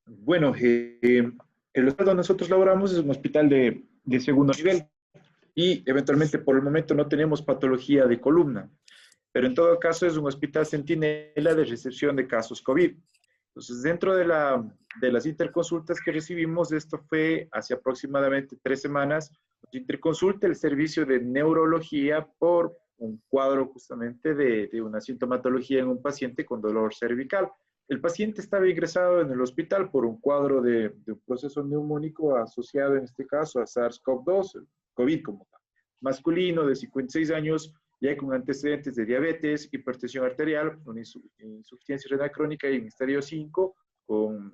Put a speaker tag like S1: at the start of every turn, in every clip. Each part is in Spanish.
S1: Bueno, el hospital donde nosotros laboramos es un hospital de segundo nivel y eventualmente por el momento no tenemos patología de columna, pero en todo caso es un hospital centinela de recepción de casos COVID. Entonces, dentro de las interconsultas que recibimos, esto fue hace aproximadamente 3 semanas, nos interconsulta el servicio de neurología por un cuadro justamente de una sintomatología en un paciente con dolor cervical. El paciente estaba ingresado en el hospital por un cuadro de un proceso neumónico asociado en este caso a SARS-CoV-2, el COVID como tal. Masculino de 56 años, ya con antecedentes de diabetes, hipertensión arterial, una insuficiencia renal crónica y en estadio 5, con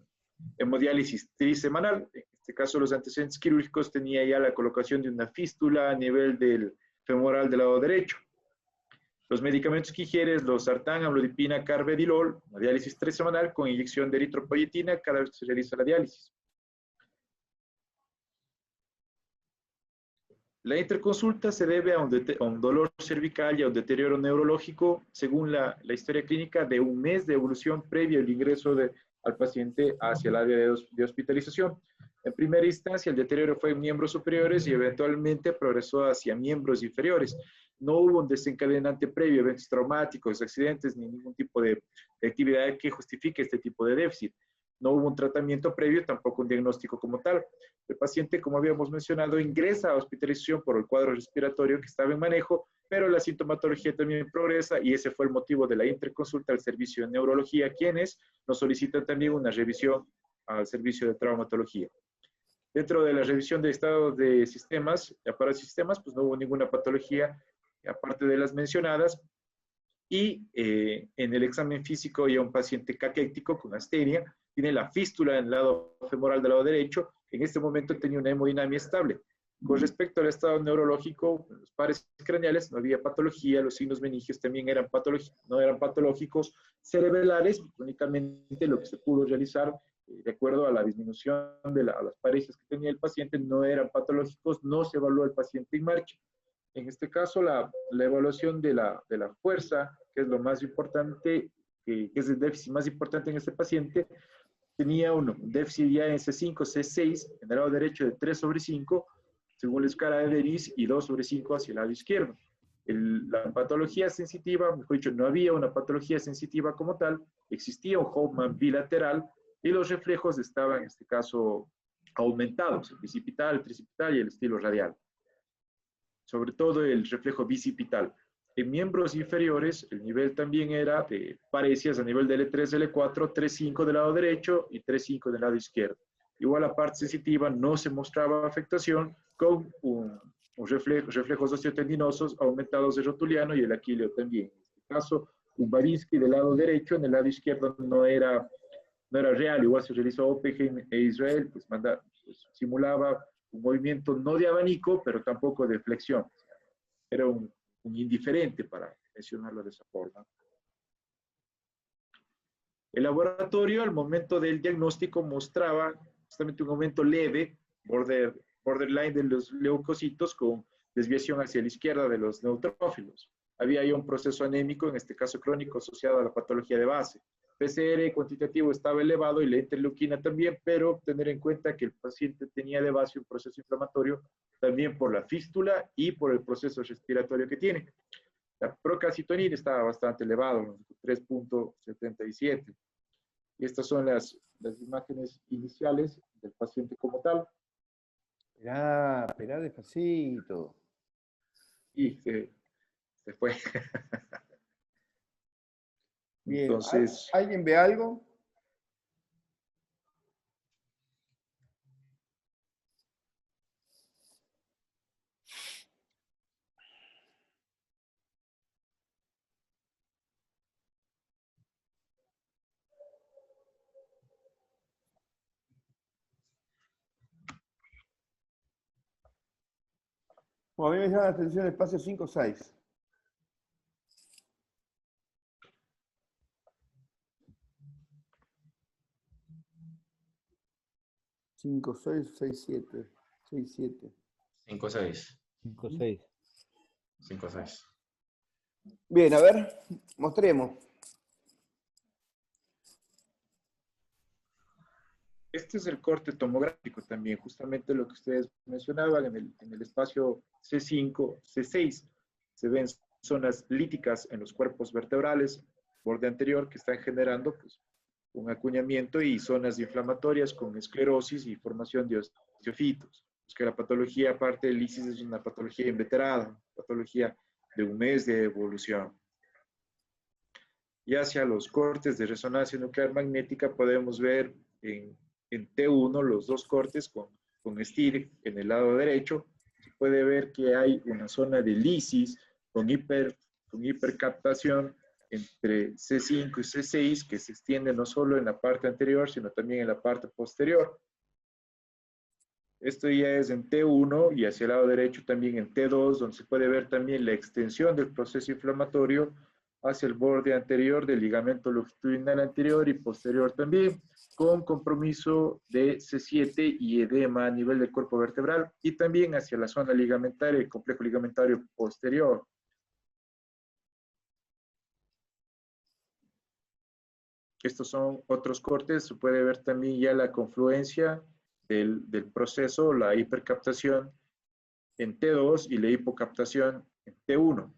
S1: hemodiálisis trisemanal. En este caso, los antecedentes quirúrgicos tenía ya la colocación de una fístula a nivel del femoral del lado derecho. Los medicamentos que ingieres, los sartán, amlodipina, carvedilol, una diálisis trisemanal con inyección de eritropoyetina cada vez que se realiza la diálisis. La interconsulta se debe a un dolor cervical y a un deterioro neurológico según la historia clínica de un mes de evolución previo al ingreso al paciente hacia el área de hospitalización. En primera instancia, el deterioro fue en miembros superiores y eventualmente progresó hacia miembros inferiores. No hubo un desencadenante previo, eventos traumáticos, accidentes, ni ningún tipo de actividad que justifique este tipo de déficit. No hubo un tratamiento previo, tampoco un diagnóstico como tal. El paciente, como habíamos mencionado, ingresa a hospitalización por el cuadro respiratorio que estaba en manejo, pero la sintomatología también progresa y ese fue el motivo de la interconsulta al servicio de neurología, quienes nos solicitan también una revisión al servicio de traumatología. Dentro de la revisión de estado de sistemas, de aparatos y sistemas, pues no hubo ninguna patología aparte de las mencionadas. Y en el examen físico ya un paciente caquético con astenia, tiene la fístula en el lado femoral del lado derecho, en este momento tenía una hemodinamia estable. Con respecto al estado neurológico, los pares craneales no había patología, los signos meningios también no eran patológicos, cerebrales, únicamente lo que se pudo realizar de acuerdo a la disminución de las parejas que tenía el paciente, no eran patológicos, no se evaluó el paciente en marcha. En este caso, la evaluación de la fuerza, que es lo más importante, que es el déficit más importante en este paciente, tenía un déficit ya en C5, C6, en el lado derecho de 3/5, según la escala de Denis, y 2/5 hacia el lado izquierdo. La patología sensitiva, mejor dicho, no había una patología sensitiva como tal, existía un Hoffman bilateral, y los reflejos estaban, en este caso, aumentados, el bicipital, el tricipital y el estilo radial. Sobre todo el reflejo bicipital. En miembros inferiores, el nivel también era de parecidas a nivel de L3, L4, 3,5 del lado derecho y 3,5 del lado izquierdo. Igual la parte sensitiva no se mostraba afectación con reflejos osteotendinosos aumentados de rotuliano y el aquileo también. En este caso, un Babinski del lado derecho, en el lado izquierdo no era real. Igual se realizó OPG e Israel, pues simulaba un movimiento no de abanico, pero tampoco de flexión. Era un indiferente, para mencionarlo de esa forma. El laboratorio, al momento del diagnóstico, mostraba justamente un aumento leve, borderline de los leucocitos, con desviación hacia la izquierda de los neutrófilos. Había ya un proceso anémico, en este caso crónico, asociado a la patología de base. PCR cuantitativo estaba elevado y la interleuquina también, pero tener en cuenta que el paciente tenía de base un proceso inflamatorio también por la fístula y por el proceso respiratorio que tiene. La procalcitonina estaba bastante elevado, 3,77. Y estas son las imágenes iniciales del paciente como tal.
S2: Esperá despacito.
S1: Y se fue.
S2: Bien,
S1: Entonces,
S2: ¿alguien ve algo? Bueno, a mí me llama la atención el espacio 5-6. 5-6, 6-7. 6-7.
S3: 5-6.
S4: 5-6.
S3: 5-6.
S2: Bien, a ver, mostremos.
S1: Este es el corte tomográfico también, justamente lo que ustedes mencionaban en el espacio C5, C6. Se ven zonas líticas en los cuerpos vertebrales, borde anterior, que están generando pues, un acuñamiento y zonas inflamatorias con esclerosis y formación de osteofitos. Es que la patología, aparte del lisis, es una patología inveterada, patología de un mes de evolución. Y hacia los cortes de resonancia nuclear magnética podemos ver en T1 los dos cortes con STIR en el lado derecho. Se puede ver que hay una zona de lisis con hipercaptación entre C5 y C6 que se extiende no solo en la parte anterior, sino también en la parte posterior. Esto ya es en T1 y hacia el lado derecho también en T2, donde se puede ver también la extensión del proceso inflamatorio hacia el borde anterior del ligamento longitudinal anterior y posterior también, con compromiso de C7 y edema a nivel del cuerpo vertebral y también hacia la zona ligamentaria, el complejo ligamentario posterior. Estos son otros cortes, se puede ver también ya la confluencia del proceso, la hipercaptación en T2 y la hipocaptación en T1,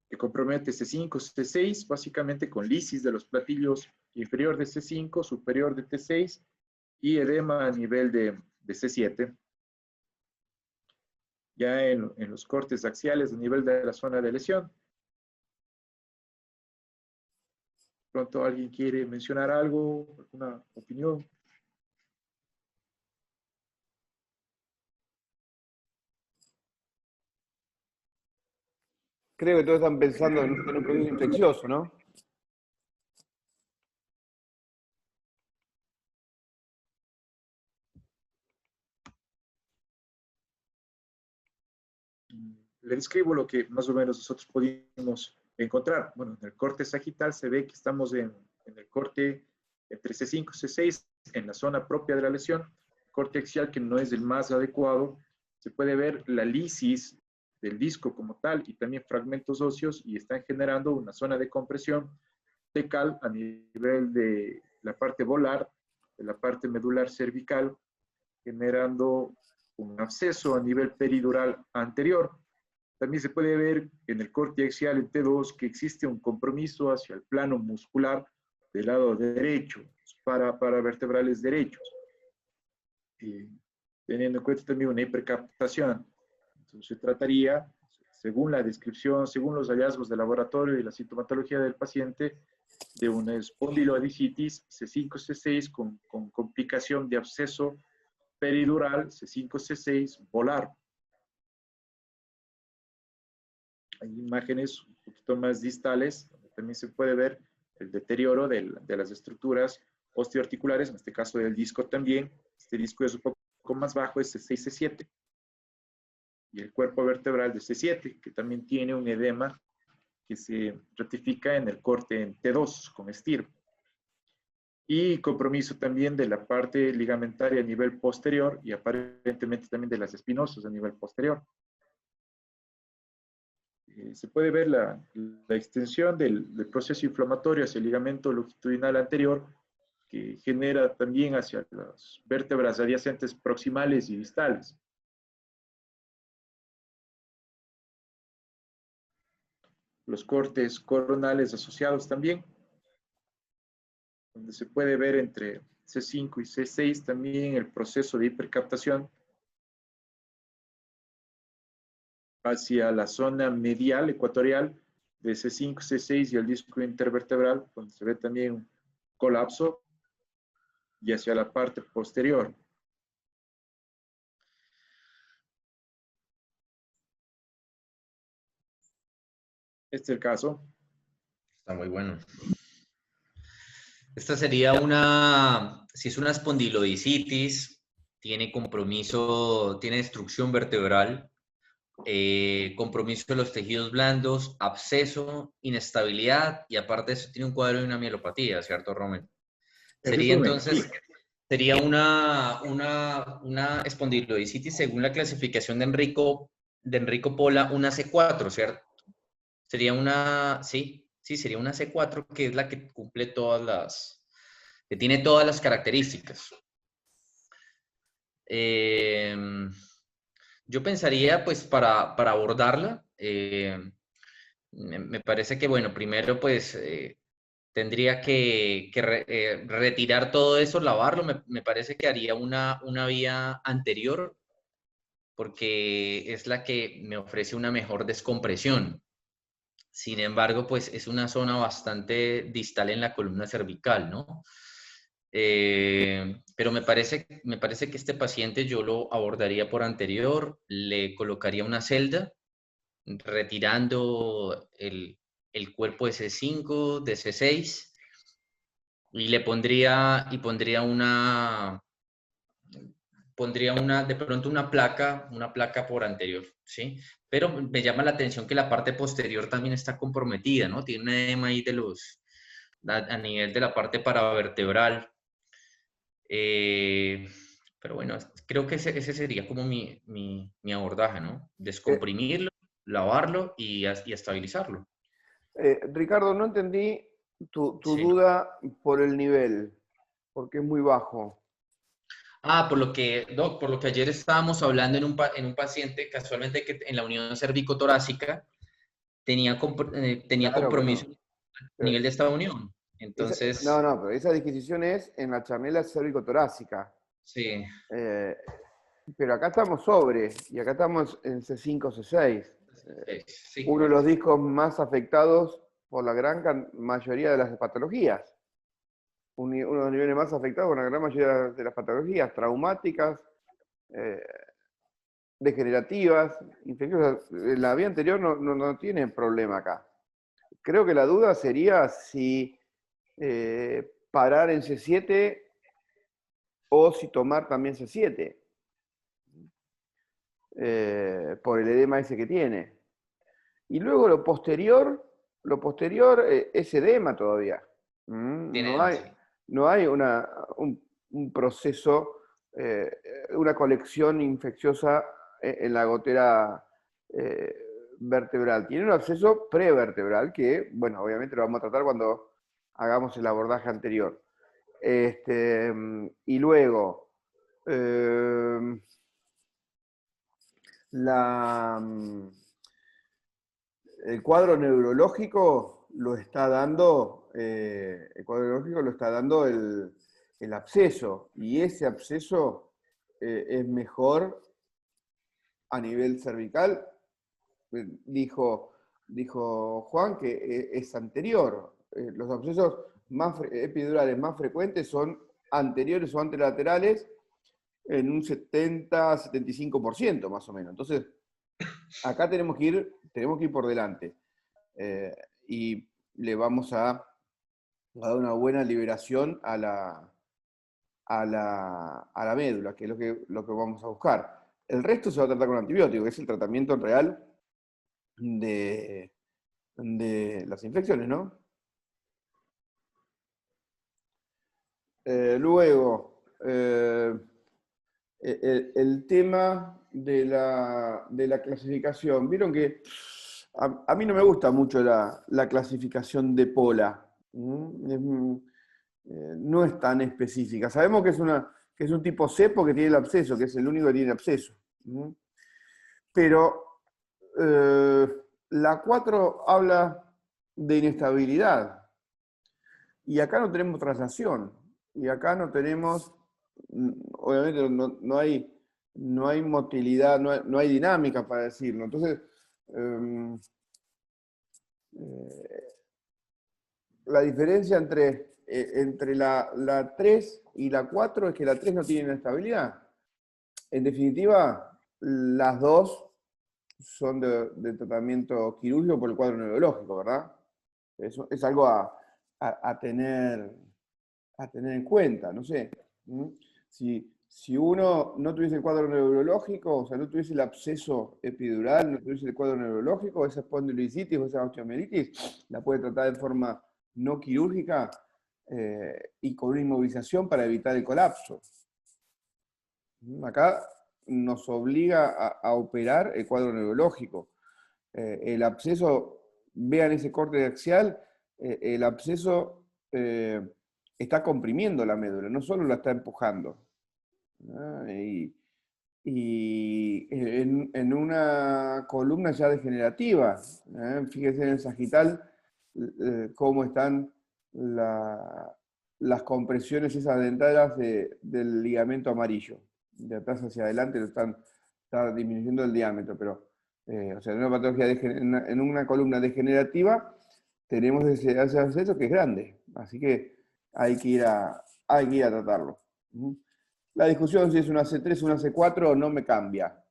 S1: que compromete C5, C6, básicamente con lisis de los platillos inferior de C5, superior de T6 y edema a nivel de C7. Ya en los cortes axiales a nivel de la zona de lesión. Pronto alguien quiere mencionar algo, alguna opinión.
S2: Creo que todos están pensando en un proceso infeccioso, ¿no?
S1: Le describo lo que más o menos nosotros pudimos encontrar. Bueno, en el corte sagital se ve que estamos en el corte entre C5 y C6, en la zona propia de la lesión. Corte axial que no es el más adecuado. Se puede ver la lisis del disco como tal y también fragmentos óseos y están generando una zona de compresión tecal a nivel de la parte volar, de la parte medular cervical, generando un absceso a nivel peridural anterior. También se puede ver en el corte axial en T2 que existe un compromiso hacia el plano muscular del lado derecho, para vertebrales derechos, teniendo en cuenta también una hipercaptación. Entonces se trataría, según la descripción, según los hallazgos de laboratorio y la sintomatología del paciente, de una espondilodicitis C5-C6 con complicación de absceso peridural C5-C6 volar. Hay imágenes un poquito más distales, donde también se puede ver el deterioro de las estructuras osteoarticulares, en este caso del disco también. Este disco es un poco más bajo, es C6, C7. Y el cuerpo vertebral de C7, que también tiene un edema que se ratifica en el corte en T2 con STIR. Y compromiso también de la parte ligamentaria a nivel posterior y aparentemente también de las espinosas a nivel posterior. Se puede ver la extensión del proceso inflamatorio hacia el ligamento longitudinal anterior, que genera también hacia las vértebras adyacentes proximales y distales. Los cortes coronales asociados también, donde se puede ver entre C5 y C6 también el proceso de hipercaptación hacia la zona medial ecuatorial de C5, C6 y el disco intervertebral, donde se ve también un colapso, y hacia la parte posterior. Este es el caso.
S3: Está muy bueno. Esta sería una, si es una espondilodicitis, tiene compromiso, tiene destrucción vertebral, compromiso de los tejidos blandos, absceso, inestabilidad y aparte de eso tiene un cuadro de una mielopatía, ¿cierto, Rommel? Sería entonces,
S1: Sí.
S3: sería una espondilodicitis según la clasificación de Enrico Pola, una C4, ¿cierto? Sería una, sí, sería una C4 que es la que cumple todas que tiene todas las características. Yo pensaría, pues, para abordarla, me parece que, bueno, primero, pues, tendría que retirar todo eso, lavarlo. Me parece que haría una vía anterior, porque es la que me ofrece una mejor descompresión. Sin embargo, pues es una zona bastante distal en la columna cervical, ¿no? Pero me parece que este paciente yo lo abordaría por anterior, le colocaría una celda, retirando el cuerpo de C5, de C6, y le pondría de pronto una placa por anterior, ¿sí? Pero me llama la atención que la parte posterior también está comprometida, ¿no? Tiene un edema ahí a nivel de la parte paravertebral. Pero bueno, creo que ese sería como mi abordaje, ¿no?
S2: Eh,
S3: Descomprimirlo, lavarlo y estabilizarlo.
S2: Ricardo, no entendí tu
S3: Sí.
S2: duda por el nivel, porque es muy bajo.
S3: Doc, por lo que ayer estábamos hablando en un paciente, casualmente que en la unión cervicotorácica tenía
S2: Claro,
S3: compromiso
S2: bueno.
S3: a nivel de esta unión.
S2: No,
S3: Entonces,
S2: no, pero esa disquisición es en la charnela cérvico-torácica.
S3: sí,
S2: Eh, pero acá estamos sobre, y acá estamos en C5, C6.
S3: sí,
S2: Uno de los
S3: correcto.
S2: discos más afectados por la gran mayoría de las patologías. Uno de los niveles más afectados por la gran mayoría de las patologías traumáticas, eh, degenerativas, infecciosas. La vía anterior no tiene problema acá. Creo que la duda sería si parar en C7 o si tomar también C7, por el edema ese que tiene. Y luego lo posterior es edema todavía.
S3: Tiene
S2: No hay,
S3: demasiado.
S2: no hay un proceso, una colección infecciosa en la gotera eh, vertebral. Tiene un absceso prevertebral que, bueno, obviamente lo vamos a tratar cuando hagamos el abordaje anterior. Y luego, eh, la, el cuadro neurológico lo está dando, el absceso, y ese absceso es mejor a nivel cervical. Dijo Juan que es anterior. Los abscesos epidurales más frecuentes son anteriores o anterolaterales en un 70-75% más o menos. Entonces, acá tenemos que ir por delante. Y le vamos a dar una buena liberación a la médula, que es lo que vamos a buscar. El resto se va a tratar con antibiótico, que es el tratamiento real de las infecciones, ¿no? Luego, el tema de la clasificación. Vieron que a mí no me gusta mucho la clasificación de Pola. No es tan específica. Sabemos que es un tipo C porque tiene el absceso, que es el único que tiene absceso. Pero la 4 habla de inestabilidad. Y acá no tenemos traslación. Y acá no tenemos, obviamente no hay motilidad, no hay dinámica para decirlo. Entonces, la diferencia entre la 3 y la 4 es que la 3 no tiene inestabilidad. En definitiva, las dos son de tratamiento quirúrgico por el cuadro neurológico, ¿verdad? Eso es algo a tener en cuenta, no sé. Si uno no tuviese el cuadro neurológico, o sea, no tuviese el absceso epidural, no tuviese el cuadro neurológico, esa espondilocitis o esa osteomielitis, la puede tratar de forma no quirúrgica y con una inmovilización para evitar el colapso. Acá nos obliga a operar el cuadro neurológico. El absceso, vean ese corte axial, el absceso está comprimiendo la médula, no solo la está empujando. ¿No? Y en una columna ya degenerativa, fíjense en el sagital cómo están las compresiones esas dentales del ligamento amarillo. De atrás hacia adelante está disminuyendo el diámetro, pero o sea, en una patología en una columna degenerativa tenemos ese acceso que es grande, así que hay que ir a tratarlo. La discusión si es una C3 o una C4 no me cambia,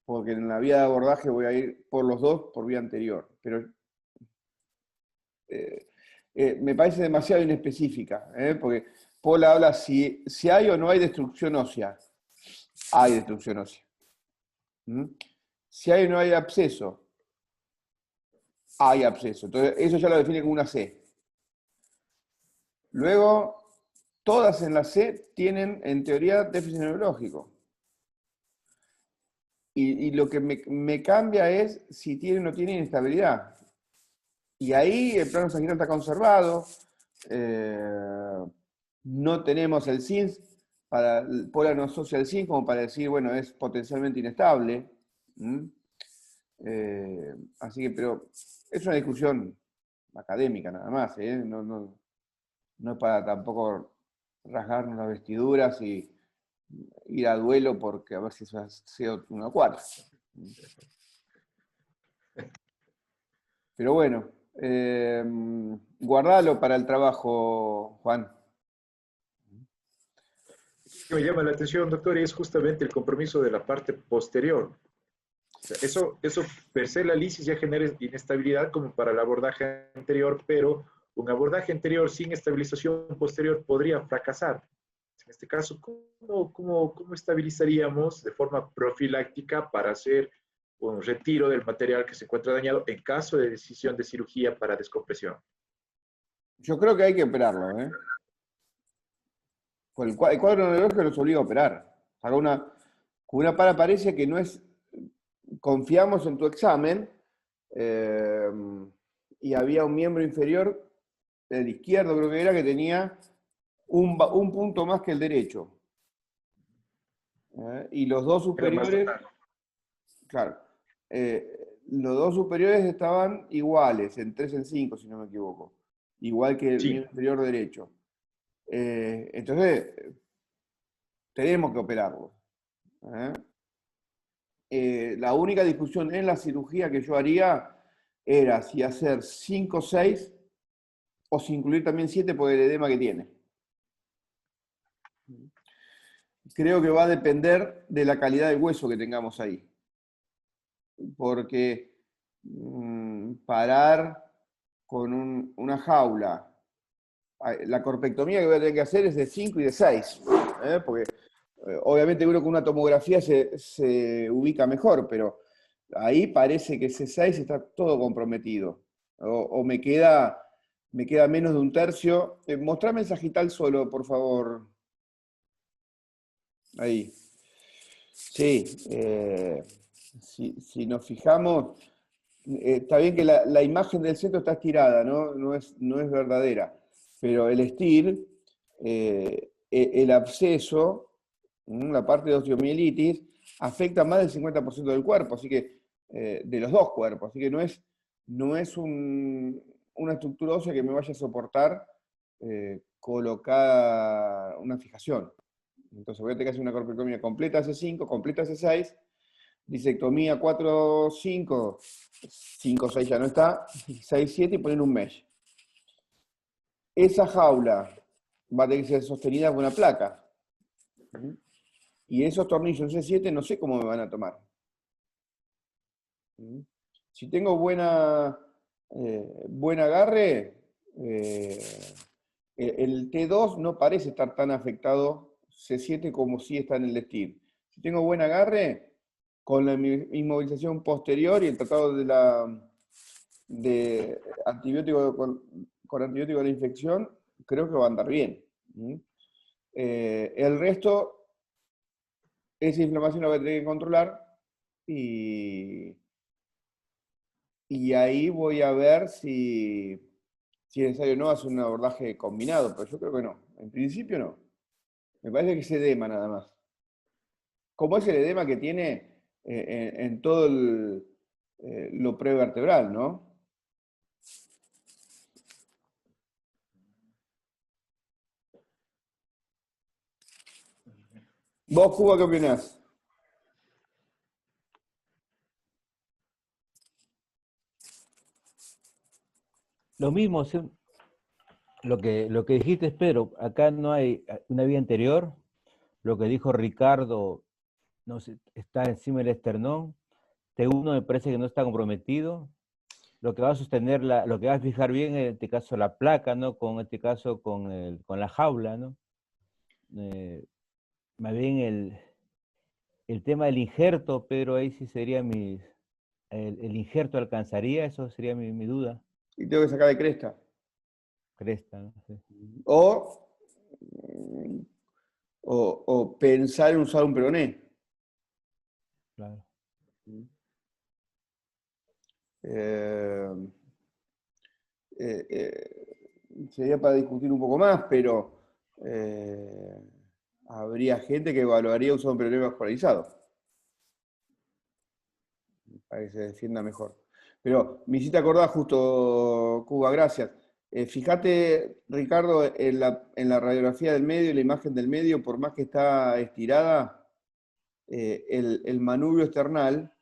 S2: porque en la vía de abordaje voy a ir por los dos por vía anterior, pero me parece demasiado inespecífica, porque Paul habla si hay o no hay destrucción ósea. Hay destrucción ósea. Si hay o no hay absceso. Hay absceso. Entonces, eso ya lo define como una C. Luego, todas en la C tienen, en teoría, déficit neurológico. Y lo que me cambia es si tiene o no tiene inestabilidad. Y ahí el plano sagital está conservado. No tenemos el SINS, Paul no asocia el SINS como para decir, bueno, es potencialmente inestable. Así que, pero es una discusión académica nada más, no es para tampoco rasgarnos las vestiduras y ir a duelo porque a ver si eso ha sido 1-4. Pero bueno, guardalo para el trabajo, Juan.
S1: Lo que me llama la atención, doctor, es justamente el compromiso de la parte posterior. O sea, eso per se la lisis ya genera inestabilidad como para el abordaje anterior, pero un abordaje anterior sin estabilización posterior podría fracasar. En este caso, ¿cómo estabilizaríamos de forma profiláctica para hacer un retiro del material que se encuentra dañado en caso de decisión de cirugía para descompresión?
S2: Yo creo que hay que operarlo, ¿eh? El cuadro neurológico nos obliga a operar. Haga una paraparesia que no es. Confiamos en tu examen y había un miembro inferior, el izquierdo creo que era, que tenía un punto más que el derecho. Y los dos superiores, claro, los dos superiores estaban iguales, en 3 en 5, si no me equivoco. Igual que el miembro inferior derecho. Entonces, tenemos que operarlo. La única discusión en la cirugía que yo haría era si hacer 5 o 6 o si incluir también 7 por el edema que tiene. Creo que va a depender de la calidad del hueso que tengamos ahí. Porque parar con una jaula, la corpectomía que voy a tener que hacer es de 5 y de 6, porque obviamente uno con una tomografía se ubica mejor, pero ahí parece que C6 está todo comprometido. O me queda menos de un tercio. Mostrame el sagital solo, por favor. Ahí. Sí. Si nos fijamos, está bien que la imagen del centro está estirada, no es verdadera. Pero el estir, el absceso, la parte de osteomielitis, afecta más del 50% del cuerpo, así que de los dos cuerpos, así que no es una estructura ósea que me vaya a soportar colocar una fijación. Entonces voy a tener que hacer una corpectomía completa C5, completa C6, disectomía 4, 5, 5, 6 ya no está, 6, 7 y poner un mesh. Esa jaula va a tener que ser sostenida con una placa. Y esos tornillos C7 no sé cómo me van a tomar. Si tengo buen agarre, el T2 no parece estar tan afectado C7 como si está en el STIR. Si tengo buen agarre, con la inmovilización posterior y el tratado de antibiótico con antibiótico de la infección, creo que va a andar bien. El resto, esa inflamación la voy a tener que controlar y ahí voy a ver si si es necesario o no, hacer un abordaje combinado, pero yo creo que no. En principio no. Me parece que es edema nada más. Como es el edema que tiene en todo lo prevertebral, ¿no? ¿Vos, Cuba, qué opinás?
S4: Lo mismo, lo que dijiste, Pedro, acá no hay una vía anterior. Lo que dijo Ricardo, no sé, está encima del esternón. T1 me parece que no está comprometido. Lo que va a sostener, lo que va a fijar bien, en este caso, la placa, ¿no? Con este caso, con la jaula, ¿no? Más bien el tema del injerto, Pedro, ahí sí sería el injerto alcanzaría, eso sería mi duda.
S2: Y tengo que sacar de cresta.
S4: Cresta, ¿no? Sí,
S2: O, o pensar en usar un peroné.
S4: claro.
S2: Eh, sería para discutir un poco más, pero habría gente que evaluaría usar un peroné vascularizado para que se defienda mejor. Pero me hiciste acordar justo, Cuba, gracias. Fíjate, Ricardo, en la radiografía del medio y la imagen del medio, por más que está estirada, el manubrio esternal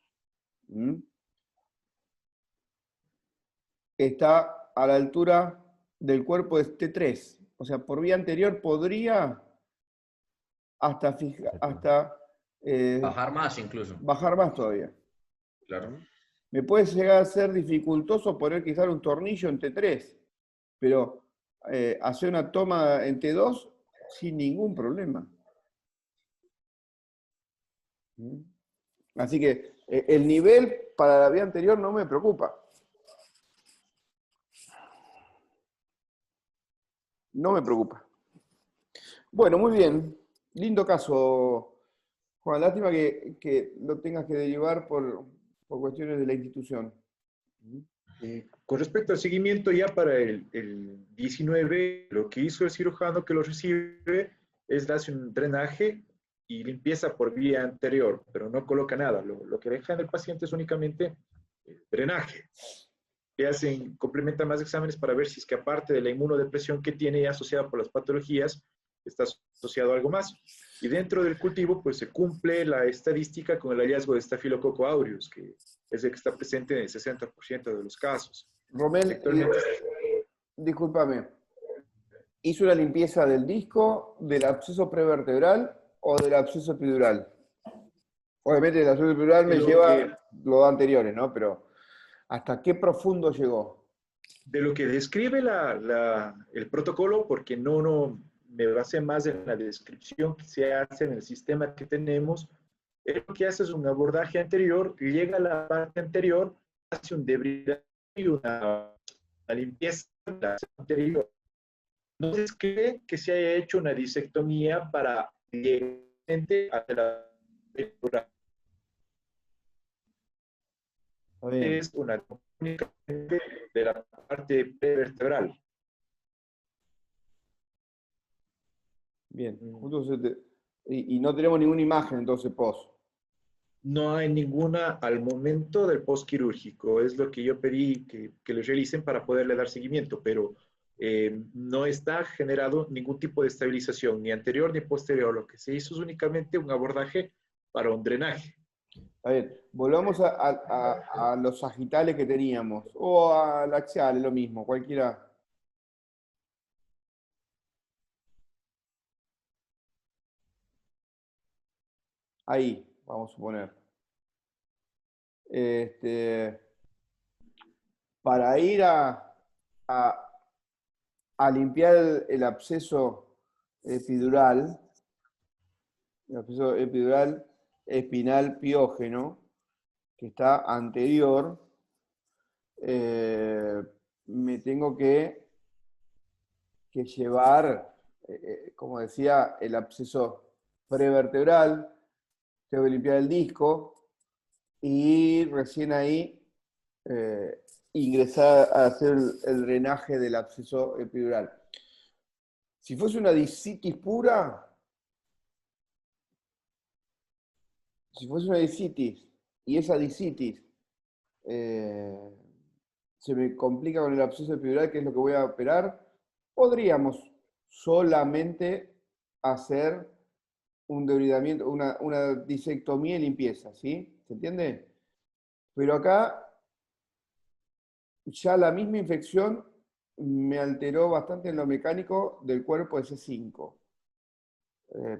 S2: está a la altura del cuerpo de T3. O sea, por vía anterior podría hasta
S3: Bajar más incluso.
S2: bajar más todavía.
S3: Claro.
S2: Me puede llegar a ser dificultoso poner quizás un tornillo en T3, pero hacer una toma en T2 sin ningún problema. Así que el nivel para la vía anterior no me preocupa. No me preocupa. Bueno, muy bien. Lindo caso, Juan. Lástima que lo tengas que derivar por cuestiones de la institución.
S1: Con respecto al seguimiento ya para el 19, lo que hizo el cirujano que lo recibe es darse un drenaje y limpieza por vía anterior, pero no coloca nada. Lo que deja en el paciente es únicamente drenaje. Que hacen, complementan más exámenes para ver si es que aparte de la inmunodepresión que tiene asociada por las patologías, está asociado a algo más. Y dentro del cultivo, pues se cumple la estadística con el hallazgo de Staphylococcus aureus, que es el que está presente en el 60% de los casos.
S2: Romel,
S1: Actualmente,
S2: discúlpame. ¿Hizo una limpieza del disco, del absceso prevertebral o del absceso epidural? Obviamente el absceso epidural me lleva los anteriores, ¿no? Pero ¿hasta qué profundo llegó?
S1: de lo que describe el protocolo, porque no me basé más en la descripción que se hace en el sistema que tenemos, lo que hace es un abordaje anterior, llega a la parte anterior, hace un debridado y una limpieza de la anterior. No describe que se haya hecho una disectomía para directamente hacia la vertebral. Es una únicamente de la parte prevertebral.
S2: Bien, entonces, y no tenemos ninguna imagen entonces post.
S1: No hay ninguna al momento del postquirúrgico. Es lo que yo pedí que le realicen para poderle dar seguimiento, pero no está generado ningún tipo de estabilización, ni anterior ni posterior. Lo que se hizo es únicamente un abordaje para un drenaje.
S2: A ver, volvamos a los sagitales que teníamos, o al axial, es lo mismo, cualquiera. Ahí, vamos a suponer. Para ir a limpiar el absceso epidural, espinal piógeno, que está anterior, me tengo que llevar, como decía, el absceso prevertebral, tengo que limpiar el disco y recién ahí ingresar a hacer el drenaje del absceso epidural. Si fuese una discitis pura, si fuese una discitis y esa discitis se me complica con el absceso epidural, que es lo que voy a operar, podríamos solamente hacer un debridamiento, una disectomía y limpieza, ¿sí? ¿Se entiende? Pero acá ya la misma infección me alteró bastante en lo mecánico del cuerpo de C5,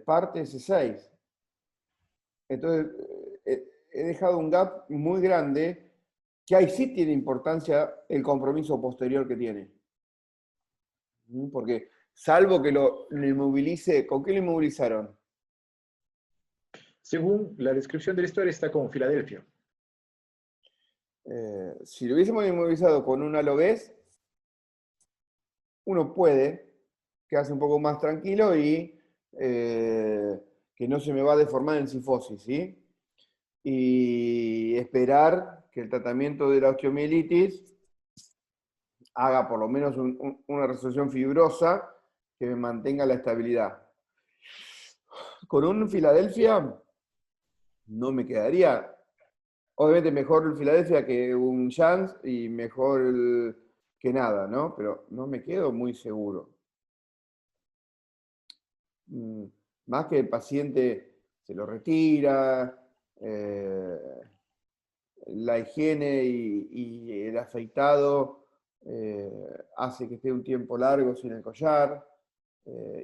S2: parte de C6. Entonces, he dejado un gap muy grande, que ahí sí tiene importancia el compromiso posterior que tiene. Porque, salvo que lo inmovilice, ¿con qué lo inmovilizaron?
S1: Según la descripción de la historia, está con Filadelfia.
S2: Si lo hubiésemos inmovilizado con un alogués, uno puede quedarse un poco más tranquilo y que no se me va a deformar en cifosis, ¿sí? Y esperar que el tratamiento de la osteomielitis haga por lo menos una resolución fibrosa que me mantenga la estabilidad. Con un Filadelfia no me quedaría. Obviamente mejor el Filadelfia que un Jans y mejor que nada, ¿no? Pero no me quedo muy seguro. Más que el paciente se lo retira, la higiene y el afeitado hace que esté un tiempo largo sin el collar,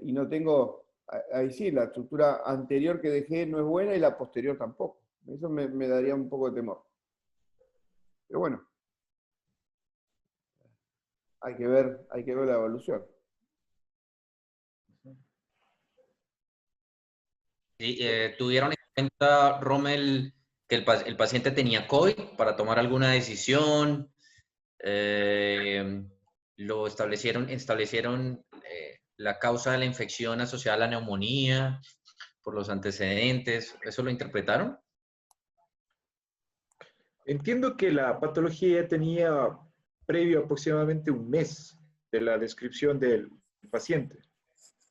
S2: y no tengo, ahí sí, la estructura anterior que dejé no es buena y la posterior tampoco. Eso me daría un poco de temor. Pero bueno, hay que ver la evolución.
S3: Sí, ¿tuvieron en cuenta, Rommel, que el paciente tenía COVID para tomar alguna decisión? ¿Lo establecieron la causa de la infección asociada a la neumonía por los antecedentes? ¿Eso lo interpretaron?
S1: Entiendo que la patología ya tenía previo aproximadamente un mes de la descripción del paciente.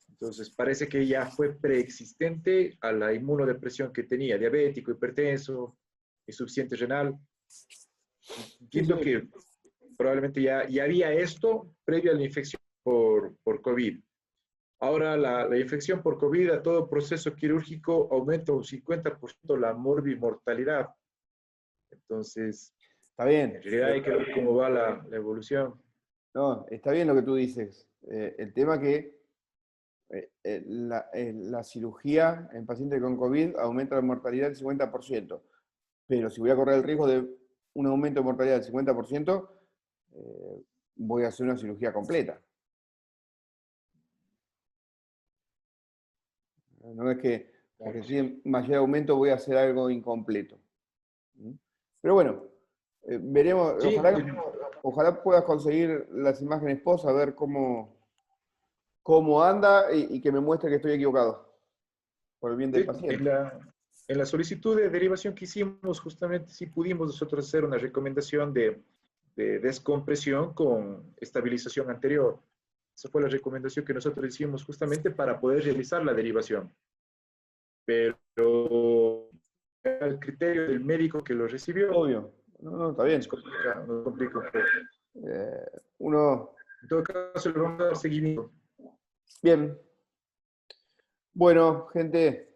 S1: Entonces, parece que ya fue preexistente a la inmunodepresión que tenía, diabético, hipertenso, insuficiente renal. Entiendo que probablemente ya había esto previo a la infección por COVID. Ahora, la infección por COVID a todo proceso quirúrgico aumenta un 50% la morbimortalidad. Entonces,
S2: Está bien.
S1: en realidad hay que ver cómo va la evolución.
S2: No, está bien lo que tú dices. El tema que la cirugía en pacientes con COVID aumenta la mortalidad del 50%. Pero si voy a correr el riesgo de un aumento de mortalidad del 50%, voy a hacer una cirugía completa. No es que porque si mayor aumento voy a hacer algo incompleto. Pero bueno, veremos.
S1: Sí,
S2: Ojalá puedas conseguir las imágenes post, a ver cómo anda y que me muestre que estoy equivocado. Por el bien del paciente.
S1: En la solicitud de derivación que hicimos, justamente sí pudimos nosotros hacer una recomendación de descompresión con estabilización anterior. Esa fue la recomendación que nosotros hicimos justamente para poder realizar la derivación. Pero el criterio del médico que lo recibió.
S2: Obvio. No, está bien.
S1: Nos complica un poco.
S2: Uno...
S1: En todo caso, le vamos a dar seguimiento.
S2: Bien. Bueno, gente,